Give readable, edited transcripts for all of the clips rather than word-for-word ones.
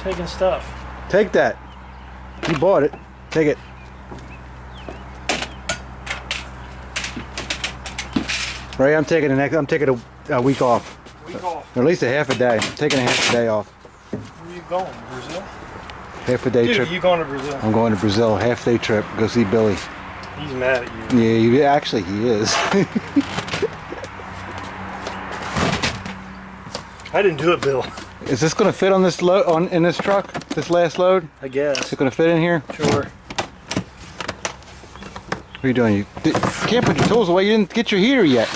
taking stuff. Take that. You bought it. Take it. Ray, I'm taking a week off. Week off. Or at least a half a day. I'm taking a half a day off. Where are you going? Brazil? Half a day Dude, trip. you going to Brazil? I'm going to Brazil. Half day trip. Go see Billy. He's mad at you. Yeah, actually he is. I didn't do it, Bill. Is this going to fit on this load in this truck? This last load? I guess. Is it going to fit in here? Sure. What are you doing? You can't put your tools away. You didn't get your heater yet.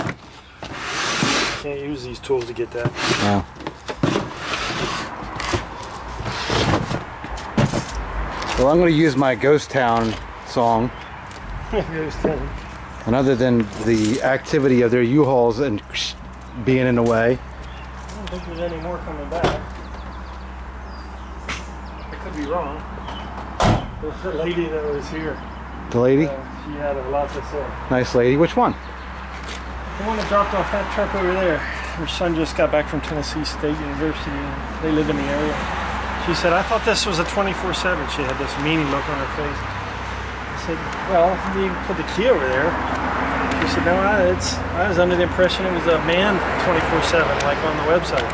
Can't use these tools to get that. No. Well, I'm going to use my Ghost Town song. Ghost Town. And other than the activity of their U-Hauls and being in the way. I don't think there's any more coming back. I could be wrong. The lady that was here. The lady? She had a lot to say. Nice lady. Which one? The one that dropped off that truck over there. Her son just got back from Tennessee State University and they live in the area. She said, I thought this was a 24/7. She had this meaning look on her face. I said, well, you put the key over there. She said, no, I was under the impression it was a man 24/7, like on the website.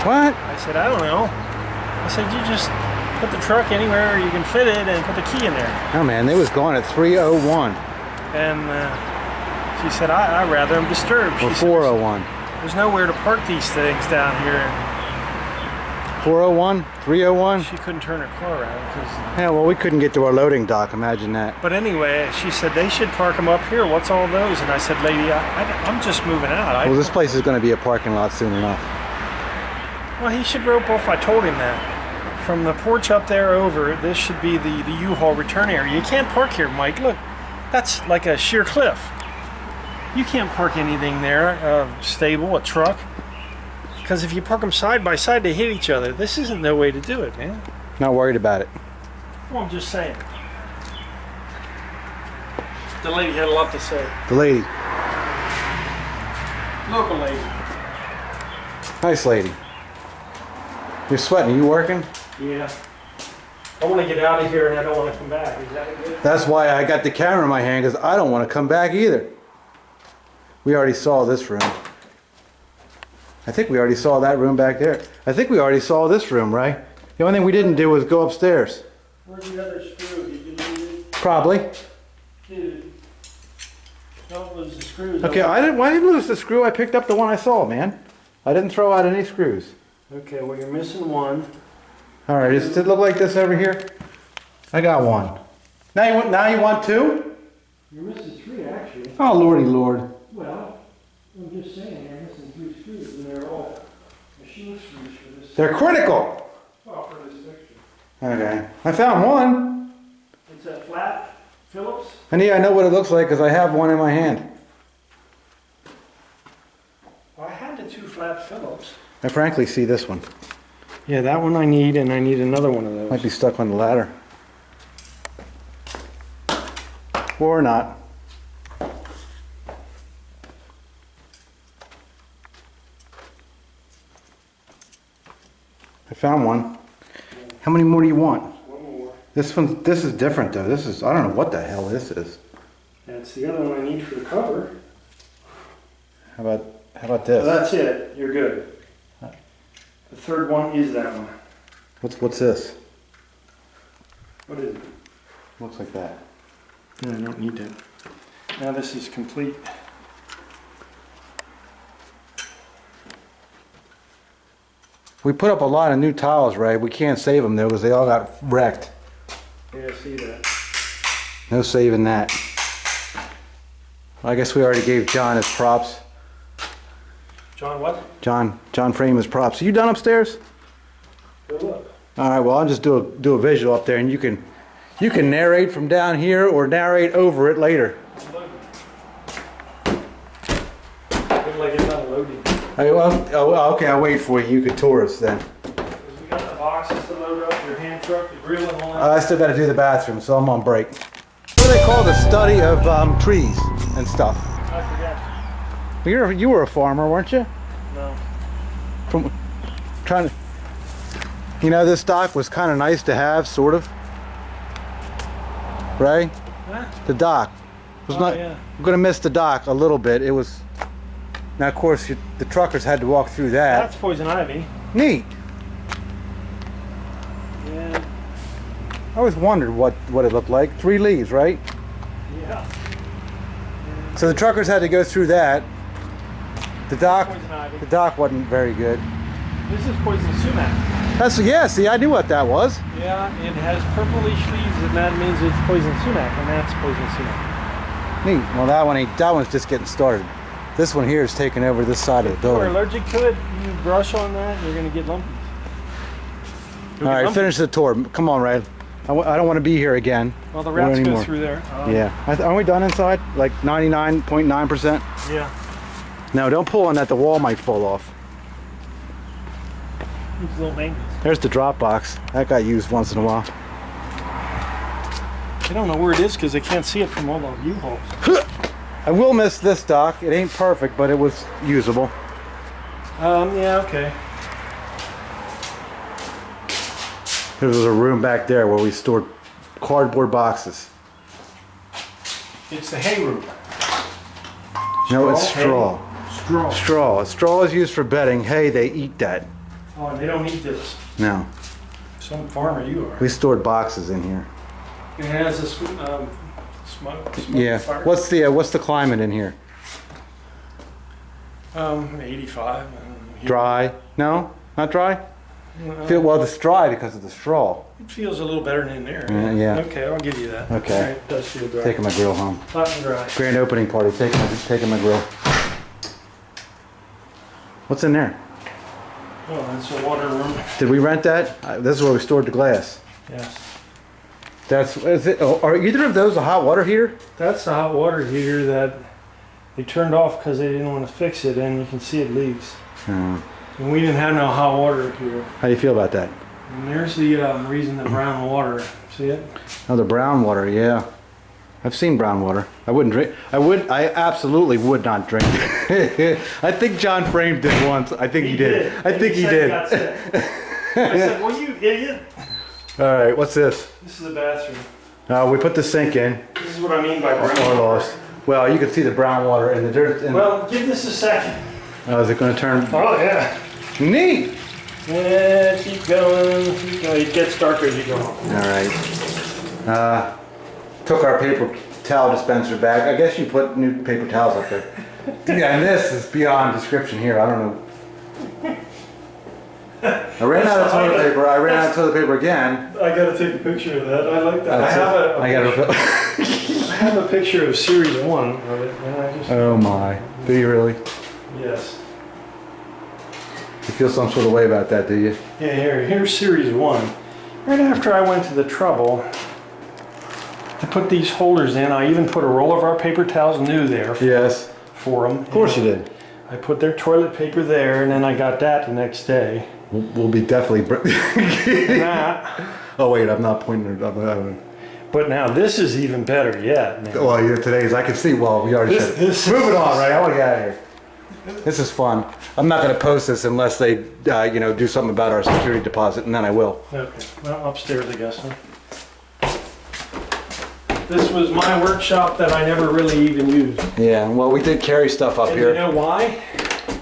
What? I said, I don't know. I said, you just put the truck anywhere you can fit it and put the key in there. Oh man, they was gone at 3:01. And she said, I rather am disturbed. Or She 4:01. said, there's nowhere to park these things down here. 4:01? 3:01? She couldn't turn her car around because. Yeah, well, we couldn't get to our loading dock. Imagine that. But anyway, she said they should park them up here. What's all those? And I said, lady, I'm just moving out. Well, this place is going to be a parking lot soon enough. Well, he should rope off. I told him that. From the porch up there over, this should be the U-Haul return area. You can't park here, Mike. Look, that's like a sheer cliff. You can't park anything there, stable, a truck. Because if you park them side by side, they hit each other. This isn't no way to do it, man. Not worried about it. Well, I'm just saying. The lady had a lot to say. The lady. Local lady. Nice lady. You're sweating. Are you working? Yeah. I want to get out of here and I don't want to come back. Is that good? That's why I got the camera in my hand, because I don't want to come back either. We already saw this room. I think we already saw that room back there. I think we already saw this room, right? The only thing we didn't do was go upstairs. Where's the other screw? Did you lose it? Probably. Dude. Don't lose the screws. Okay, why didn't lose the screw? I picked up the one I saw, man. I didn't throw out any screws. Okay, well you're missing one. All right, does it look like this over here? I got one. Now you want two? You're missing three, actually. Oh, lordy lord. Well, I'm just saying you're missing three screws, and they're all machine screws for this. They're critical. Well, for this section. Okay, I found one. It's a flat Phillips. And yeah, I know what it looks like because I have one in my hand. Well, I had the two flat Phillips. I frankly see this one. Yeah, that one I need, and I need another one of those. Might be stuck on the ladder. Or not. I found one. How many more do you want? One more. This is different though. I don't know what the hell this is. That's the other one I need for the cover. How about this? Well, that's it. You're good. The third one is that one. What's this? What is it? Looks like that. No, I don't need that. Now this is complete. We put up a lot of new tiles, Ray. We can't save them though because they all got wrecked. Yeah, I see that. No saving that. Well, I guess we already gave John his props. John, what? John Frame his props. Are you done upstairs? Good luck. All right. Well, I'll just do a visual up there, and you can narrate from down here or narrate over it later. Look like it's unloading. Hey, okay. I'll wait for you. You could tour us then. We got the boxes to load up, your hand truck, the grill and all that. I still got to do the bathroom, so I'm on break. What do they call the study of trees and stuff? I forgot. You were a farmer, weren't you? No. From trying to. You know, this dock was kind of nice to have, sort of. Right? Huh? The dock was not. Yeah. I'm gonna miss the dock a little bit. It was. Now, of course, the truckers had to walk through that. That's poison ivy. Neat. Yeah. I always wondered what it looked like. 3 leaves, right? Yeah. So the truckers had to go through that. The dock. Poison ivy. The dock wasn't very good. This is poison sumac. That's yeah. See, I knew what that was. Yeah, it has purplish leaves, and that means it's poison sumac, and that's poison sumac. Neat. Well, that one's just getting started. This one here is taking over this side of the If you're building. allergic to it, you brush on that, you're gonna get lumpies. All right, finish the tour. Come on, Riley. I don't want to be here again. Well, the rats go anymore. through there. Yeah. Aren't we done inside? Like 99.9%? Yeah. No, don't pull on that. The wall might fall off. It's a little maintenance. There's the drop box. That got used once in a while. I don't know where it is because they can't see it from all the U-hauls. I will miss this dock. It ain't perfect, but it was usable. Yeah, okay. There was a room back there where we stored cardboard boxes. It's the hay room. No, it's Straw, straw. Straw. Straw. Straw is used for bedding. Hay, they eat that. Oh, and they don't eat this. No. Some farmer you are. We stored boxes in here. It has a smoke Yeah. fire. What's the climate in here? 85. Dry? No? Not dry? No, Well, it's dry because of the straw. it feels a little better than in there. Yeah. Okay, I'll give you that. Okay. All right, it does feel dry. Taking my grill home. Hot and dry. Grand opening party. Taking my grill. What's in there? Oh, that's a water room. Did we rent that? This is where we stored the glass. Yes. Is it? Are either of those a hot water heater? That's the hot water heater that they turned off because they didn't want to fix it, and you can see it leaks. Oh. And we didn't have no hot water here. How do you feel about that? And there's the reason the brown water. See it? Oh, the brown water. Yeah, I've seen brown water. I wouldn't drink. I absolutely would not drink it. I think John Frame did once. I think he did. I think he did. I said, well, you idiot. All right, what's this? This is the bathroom. We put the sink in. This is what I mean by brown Or water. lost. Well, you can see the brown water in the dirt. Well, give this a second. Is it going to turn? Oh, yeah. Neat. Yeah, keep going. Keep going. It gets darker as you go on. All right. Took our paper towel dispenser back. I guess you put new paper towels up there. Yeah, and this is beyond description here. I don't know. I ran out of toilet paper. I ran out of toilet paper again. I gotta take a picture of that. I like that. I have a picture of series 1 of it. And I just, Oh my. Do you really? yes. You feel some sort of way about that, do you? Yeah, here's series 1. Right after I went to the trouble to put these holders in, I even put a roll of our paper towels new there Yes. for them. Of course you did. I put their toilet paper there, and then I got that the next day. We'll be definitely. And that. Oh wait, I'm not pointing. But now this is even better yet. Man. Well, today's I can see. Well, we already said. Moving on, right? I want to get out of here. This is fun. I'm not going to post this unless they, do something about our security deposit, and then I will. Okay. Well, upstairs, I guess. Huh? This was my workshop that I never really even used. Yeah. Well, we did carry stuff up And here. you know why?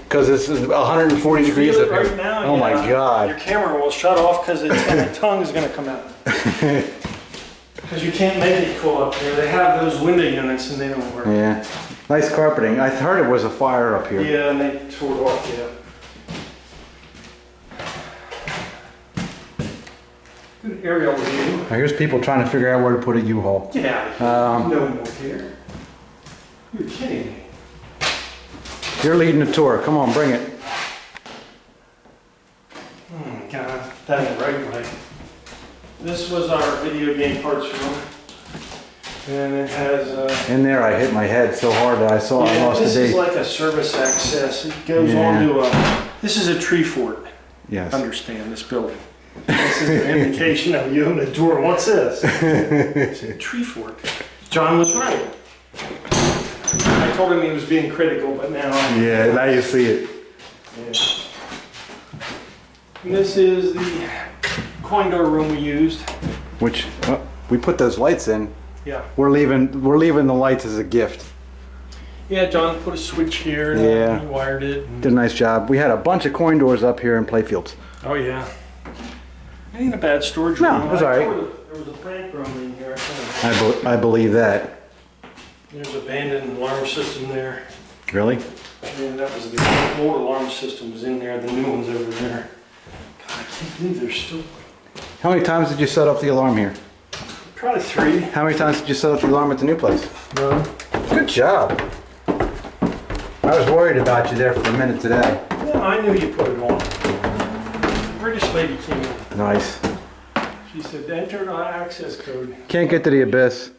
Because this is 140 degrees Feel up it here. right now, Oh my Your God. camera will shut off because its tongue is going to come out. Because you can't make it cool up here. They have those window units and they don't work. Yeah. Nice carpeting. I heard it was a fire up here. Yeah, and they tore it off, yeah. Good aerial view. Now, here's people trying to figure out where to put a U-Haul. Get out of here. No more here. You're kidding me. You're leading the tour. Come on, bring it. Oh my God, that ain't right, Mike. This was our video game parts room. And it has In there, I hit my head so hard that I lost the this date. is like a service access. It goes Yeah. on to this is a tree fort. Yes. Understand this building. This is an indication of you own a door. What's this? It's a tree fort. John was right. I told him he was being critical, but now Yeah, now you see it. yeah. And this is the coin door room we used. Which we put those lights in. Yeah. We're leaving the lights as a gift. Yeah, John put a switch here and Yeah. he wired it. Did a nice job. We had a bunch of coin doors up here in playfields. Oh yeah. It ain't a bad storage No, room. it was all right. There was a prank room in here. I think. I believe that. There's abandoned alarm system there. Really? And that was the old alarm system was in there. The new one's over there. God, I can't believe they're still. How many times did you set off the alarm here? Probably 3. How many times did you set off the alarm at the new place? No. Good job. I was worried about you there for a minute today. Yeah, I knew you put it on. The British lady came in. Nice. She said, enter our access code. Can't get to the abyss.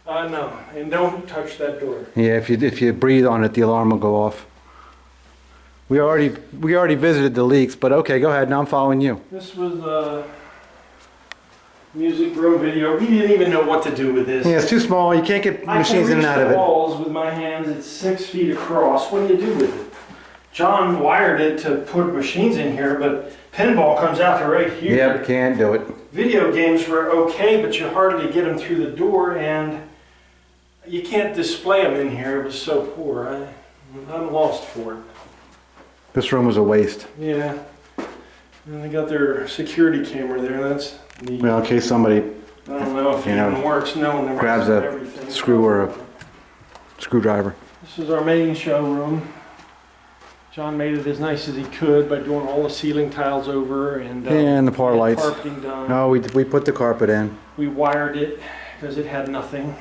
No, and don't touch that door. Yeah, if you breathe on it, the alarm will go off. We already visited the leaks, but okay, go ahead. Now I'm following you. This was music room video. We didn't even know what to do with this. Yeah, it's too small. You can't get machines in and out of I can reach the it. walls with my hands. It's 6 feet across. What do you do with it? John wired it to put machines in here, but pinball comes out to right here. Yep, can't do it. Video games were okay, but you hardly get them through the door, and you can't display them in here. It was so poor. I'm lost for it. This room was a waste. Yeah. And they got their security camera there. That's neat. Well, in case somebody I don't know if it even works. No one ever grabs a everything. screw or a screwdriver. This is our main showroom. John made it as nice as he could by doing all the ceiling tiles over and And the par lights. carpeting done. No, we put the carpet in. We wired it because it had nothing.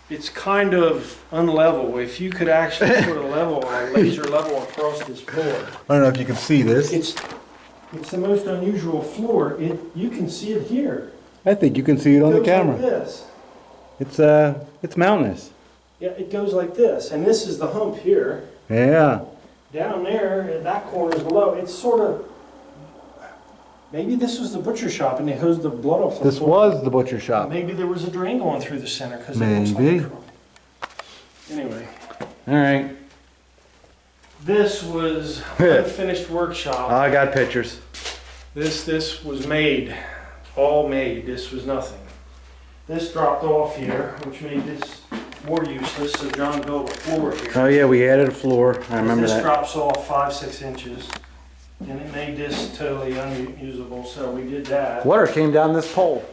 It's kind of unlevel. If you could actually put a laser level across this floor. I don't know if you can see this. It's the most unusual floor. You can see it here. I think you can see it on the Goes camera. like this. It's mountainous. Yeah, it goes like this, and this is the hump here. Yeah. Down there, in that corner is below. It's sort of. Maybe this was the butcher shop, and they hosed the blood off. This was the butcher shop. Maybe there was a drain going through the center because it Maybe. looks like a Anyway, All right. this was unfinished workshop. I got pictures. This was made, all made. This was nothing. This dropped off here, which made this more useless. So John built a floor here. Oh yeah, we added a floor. I remember This that. drops off 5-6 inches, and it made this totally unusable. So we did that. Water came down this pole.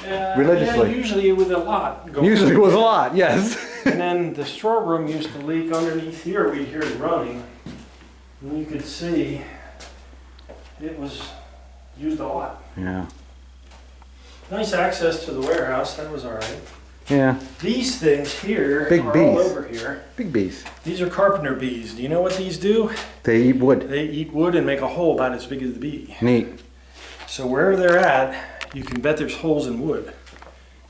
Religiously. Yeah, usually with a lot going. Usually it was a lot, yes. And then the storeroom used to leak underneath here. We'd hear it running, and you could see it was used a lot. Yeah. Nice access to the warehouse. That was all right. Yeah. These things here Big are bees. all over here. Big bees. These are carpenter bees. Do you know what these do? They eat wood. They eat wood and make a hole about as big as the bee. Neat. So wherever they're at, you can bet there's holes in wood.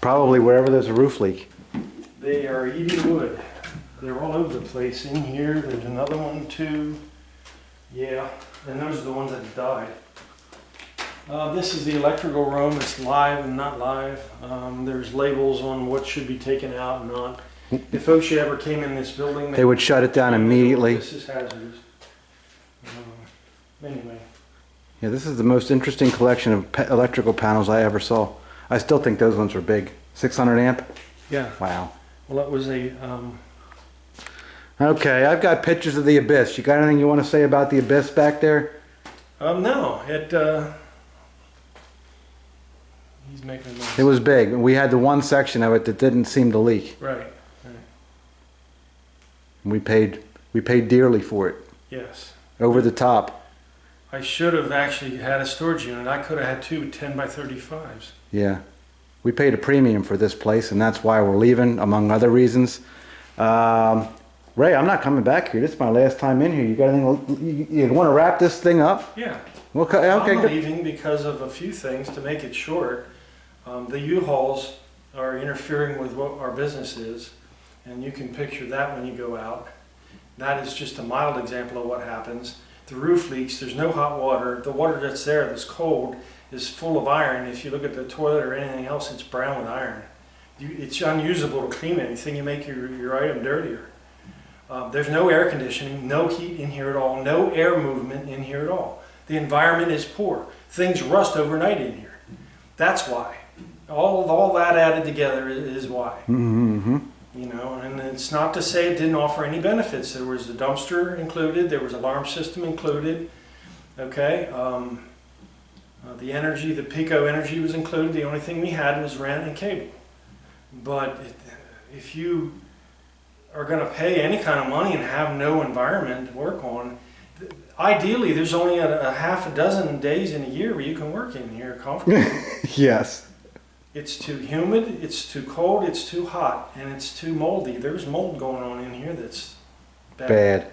Probably wherever there's a roof leak. They are eating wood. They're all over the place. In here, there's another one too. Yeah, and those are the ones that died. This is the electrical room. It's live and not live. There's labels on what should be taken out and not. If OSHA ever came in this building, They would shut it down immediately. This is hazardous. Anyway. Yeah, this is the most interesting collection of electrical panels I ever saw. I still think those ones were big. 600 amp? Yeah. Wow. Well, it was a. Okay, I've got pictures of the abyss. You got anything you want to say about the abyss back there? No, it. He's making a noise. It was big. We had the one section of it that didn't seem to leak. Right. We paid dearly for it. Yes. Over the top. I should have actually had a storage unit. I could have had 2 10 by 35s. Yeah. We paid a premium for this place, and that's why we're leaving, among other reasons. Ray, I'm not coming back here. This is my last time in here. You got anything? You want to wrap this thing up? Yeah. Okay, I'm good. leaving because of a few things. To make it short, the U-Hauls are interfering with what our business is, and you can picture that when you go out. That is just a mild example of what happens. The roof leaks. There's no hot water. The water that's there, that's cold, is full of iron. If you look at the toilet or anything else, it's brown with iron. It's unusable to clean anything. You make your item dirtier. There's no air conditioning, no heat in here at all, no air movement in here at all. The environment is poor. Things rust overnight in here. That's why. All that added together is why. Mm-hmm. You know, and it's not to say it didn't offer any benefits. There was a dumpster included. There was an alarm system included. Okay. The energy, the Pico energy was included. The only thing we had was rent and cable. But if you are going to pay any kind of money and have no environment to work on, ideally there's only a half a dozen days in a year where you can work in here comfortably. Yes. It's too humid, it's too cold, it's too hot, and it's too moldy. There's mold going on in here that's bad.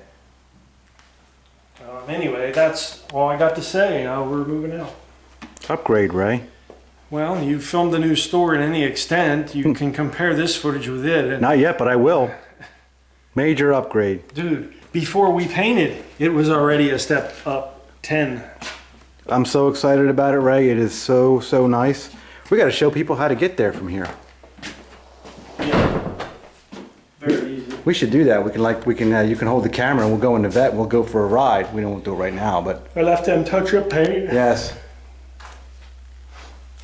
Anyway, that's all I got to say. We're moving out. Upgrade, Ray. Well, you filmed the new store in any extent. You can compare this footage with it. Not yet, but I will. Major upgrade. Dude, before we painted, it was already a step up 10. I'm so excited about it, Ray. It is so, so nice. We got to show people how to get there from here. Yeah. Very easy. We should do that. You can hold the camera and we'll go in the vet and we'll go for a ride. We don't do it right now, but. I left them touch-up paint. Yes.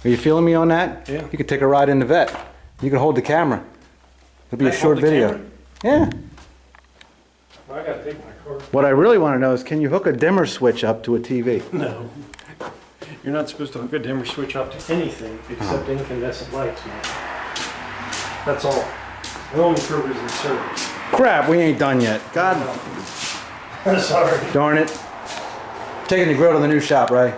Are you feeling me on that? Yeah. You can take a ride in the vet. You can hold the camera. It'll be a short video. Camera? Yeah. I gotta take my car. What I really want to know is, can you hook a dimmer switch up to a TV? No. You're not supposed to hook a dimmer switch up to anything except incandescent lights, man. That's all. The only purpose is service. Crap, we ain't done yet. God Sorry. darn it. Taking the grill to the new shop, Ray.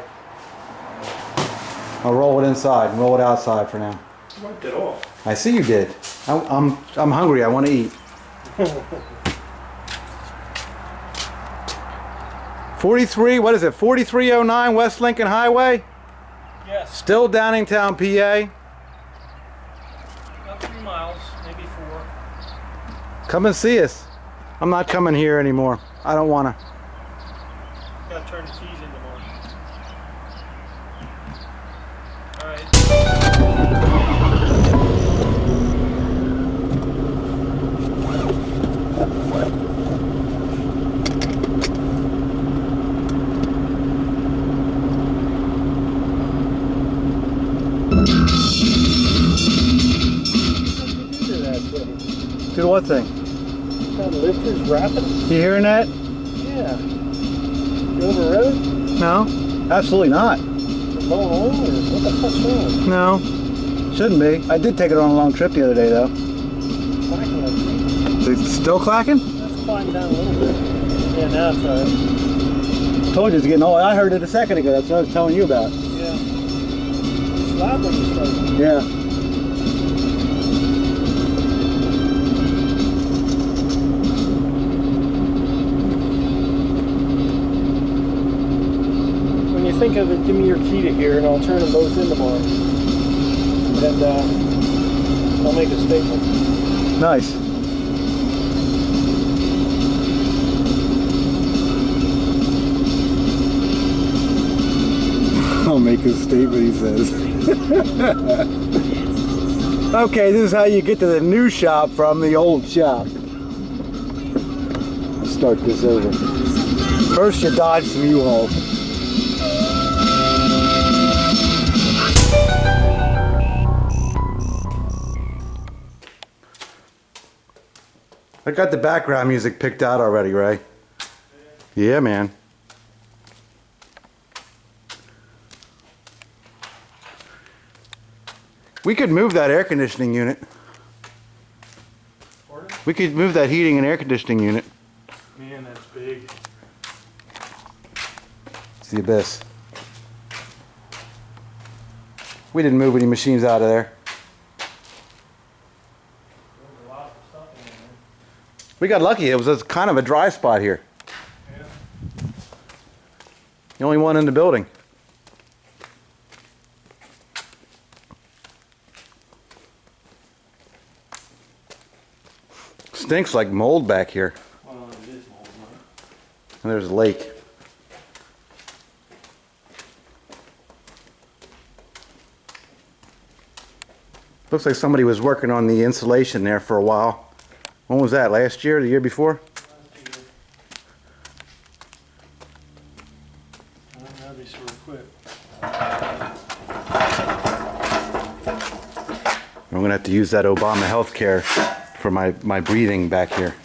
I'll roll it inside and roll it outside for now. You wiped it off. I see you did. I'm hungry. I want to eat. 43, what is it? 4309 West Lincoln Highway? Yes. Still Downingtown, PA. About 3 miles, maybe 4. Come and see us. I'm not coming here anymore. I don't want to. Gotta turn the keys in tomorrow. Alright. Do what thing? That lift is rapping? You hearing that? Yeah. You overrode? No, absolutely not. You're going on, or what the fuck's wrong? No, shouldn't be. I did take it on a long trip the other day, though. Clacking like me. Is it still clacking? Let's climb down a little bit. Yeah, now it's alright. Told you it's getting old. I heard it a second ago. That's what I was telling you about. Yeah. It's loud when you start. Yeah. Think of it, give me your key to here and I'll turn them both in tomorrow. And I'll make a statement. Nice. I'll make a statement, he says. Okay, this is how you get to the new shop from the old shop. Let's start this over. First you dodge some U-Hauls. I got the background music picked out already, Ray. Yeah, man. We could move that air conditioning unit. Pardon? We could move that heating and air conditioning unit. Man, that's big. It's the abyss. We didn't move any machines out of there. There's a lot of stuff in there. We got lucky. It was a, kind of a dry spot here. Yeah. The only one in the building. Stinks like mold back here. Well, it is mold, huh? And there's a lake. Looks like somebody was working on the insulation there for a while. When was that? Last year? The year before? Last year. Now they sort of quit. I'm gonna have to use that Obama healthcare for my breathing back here.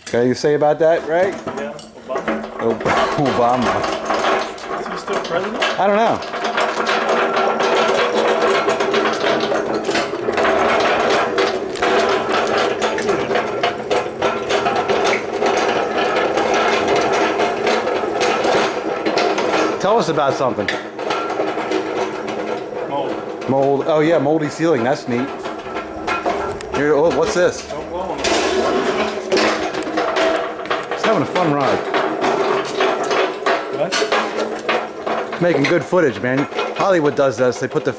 Got anything to say about that, right? Yeah, Obama. Obama. Is he still president? I don't know. Tell us about something. Mold. Mold. Oh yeah, moldy ceiling. That's neat. Here. Oh, what's this? Don't blow him. It's having a fun ride. What? Making good footage, man. Hollywood does this. They put the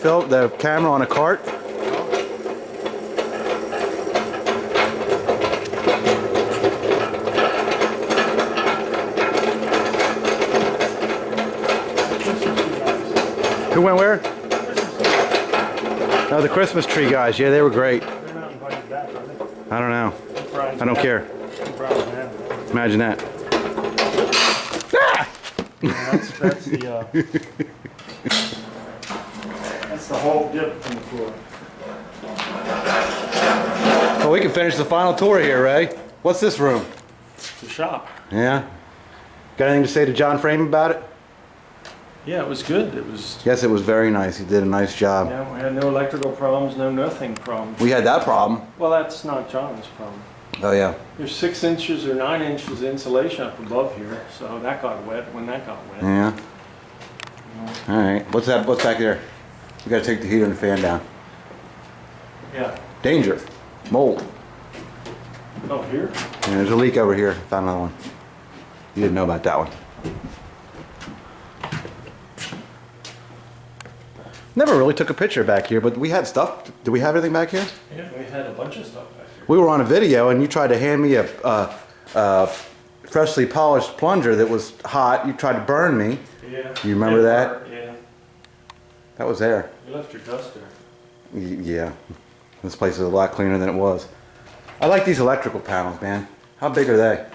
camera on a cart. Who went where? Oh, the Christmas tree guys. Yeah, they were great. They're not invited back, are they? I don't know. Brian's I don't mad. care. Brian's mad. Imagine that. Ah! Yeah, that's the whole dip from the floor. Well, we can finish the final tour here, Ray. What's this room? The shop. Yeah. Got anything to say to John Frame about it? Yeah, it was good. It was. Yes, it was very nice. He did a nice job. Yeah, we had no electrical problems, no nothing problems. We had that problem. Well, that's not John's problem. Oh yeah. There's 6 inches or 9 inches insulation up above here, so that got wet when that got wet. Yeah. All right. What's that? What's back there? We got to take the heater and the fan down. Yeah. Danger. Mold. Oh, here? Yeah, there's a leak over here. Found another one. You didn't know about that one. Never really took a picture back here, but we had stuff. Did we have anything back here? Yeah, we had a bunch of stuff back here. We were on a video and you tried to hand me a freshly polished plunger that was hot. You tried to burn me. Yeah. You remember that? Yeah. That was there. You left your dust there. Yeah. This place is a lot cleaner than it was. I like these electrical panels, man. How big are they?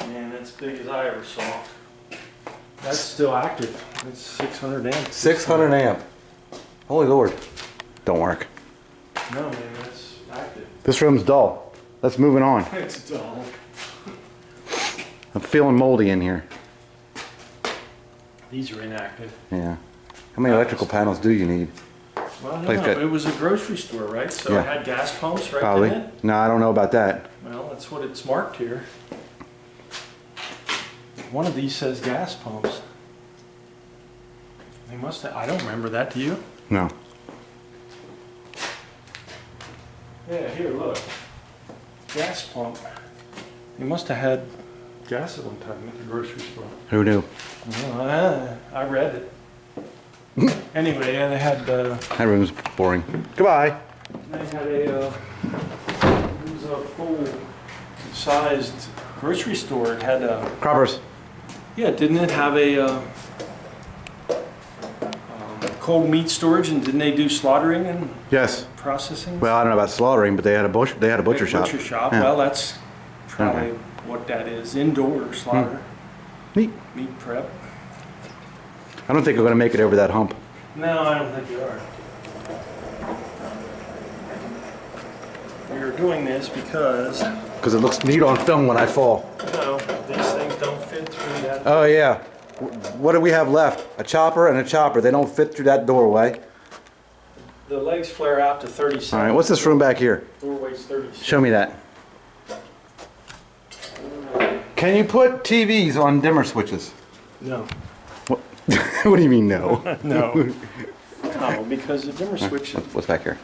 Man, that's big as I ever saw. That's still active. It's 600 amps. 600 amp. Holy Lord. Don't work. No, man, that's active. This room's dull. Let's move it on. It's dull. I'm feeling moldy in here. These are inactive. Yeah. How many electrical panels do you need? Well, I Place don't know. got- It was a grocery store, right? So Yeah. it had gas pumps right Probably. in it. No, I don't know about that. Well, that's what it's marked here. One of these says gas pumps. They must have, I don't remember that, do you? No. Yeah, here, look. Gas pump. They must have had gas at one time at the grocery store. Who knew? Well, I read it. Anyway, yeah, they had, That room's boring. Goodbye. it was a full-sized grocery store. It had a, Croppers. yeah, didn't it have a cold meat storage, and didn't they do slaughtering and Yes. processing? Well, I don't know about slaughtering, but they had a butcher shop. Butcher shop. Yeah. Well, that's probably Okay. what that is. Indoor slaughter, Neat. meat prep. I don't think we're gonna make it over that hump. No, I don't think you are. We are doing this because, Because it looks neat on film when I fall. no, these things don't fit through that. Oh yeah. What do we have left? A chopper and a chopper. They don't fit through that doorway. The legs flare out to 37. All right, what's this room back here? Doorway's 36. Show me that. Can you put TVs on dimmer switches? No. What, what do you mean no? No. No, because the dimmer switch, What's back here?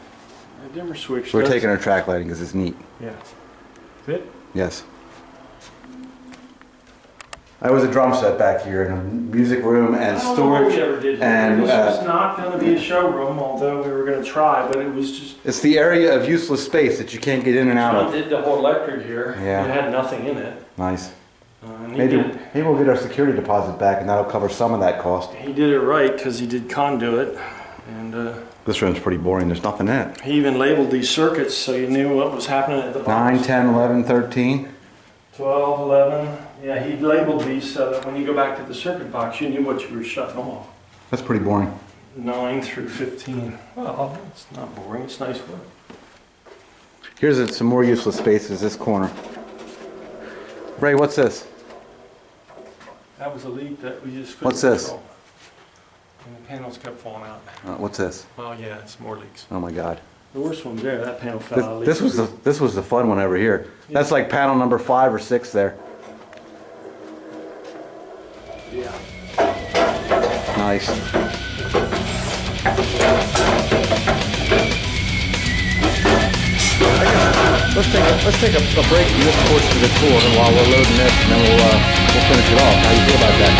the dimmer switch. We're does- taking our track lighting because it's neat. Yeah. Fit? Yes. I was a drum set back here in a music room and I don't know what storage. we ever did here. And This was not going to be a showroom, although we were going to try, but it was just. it's the area of useless space that you can't get in and out John of. did the whole electric here. Yeah. It had nothing in it. Nice. And he Maybe did, we'll get our security deposit back and that'll cover some of that cost. he did it right because he did conduit. And This room's pretty boring. There's nothing in it. he even labeled these circuits so you knew what was happening at the bottom. 9, 10, 11, 13. 12, 11, Yeah, he labeled these so that when you go back to the circuit box, you knew what you were shutting off. That's pretty boring. 9 through 15. Well, it's not boring, it's nice work. Here's some more useless spaces, this corner. Ray, what's this? That was a leak that we just couldn't What's this? control. And the panels kept falling out. What's this? Well, yeah, it's more leaks. Oh my God. The worst one's there, that panel fell out. This was the fun one over here. That's like panel number 5 or 6 there. Yeah. Nice. Let's take a break from this portion of the tour while we're loading this, and then we'll finish it off. How do you feel about that?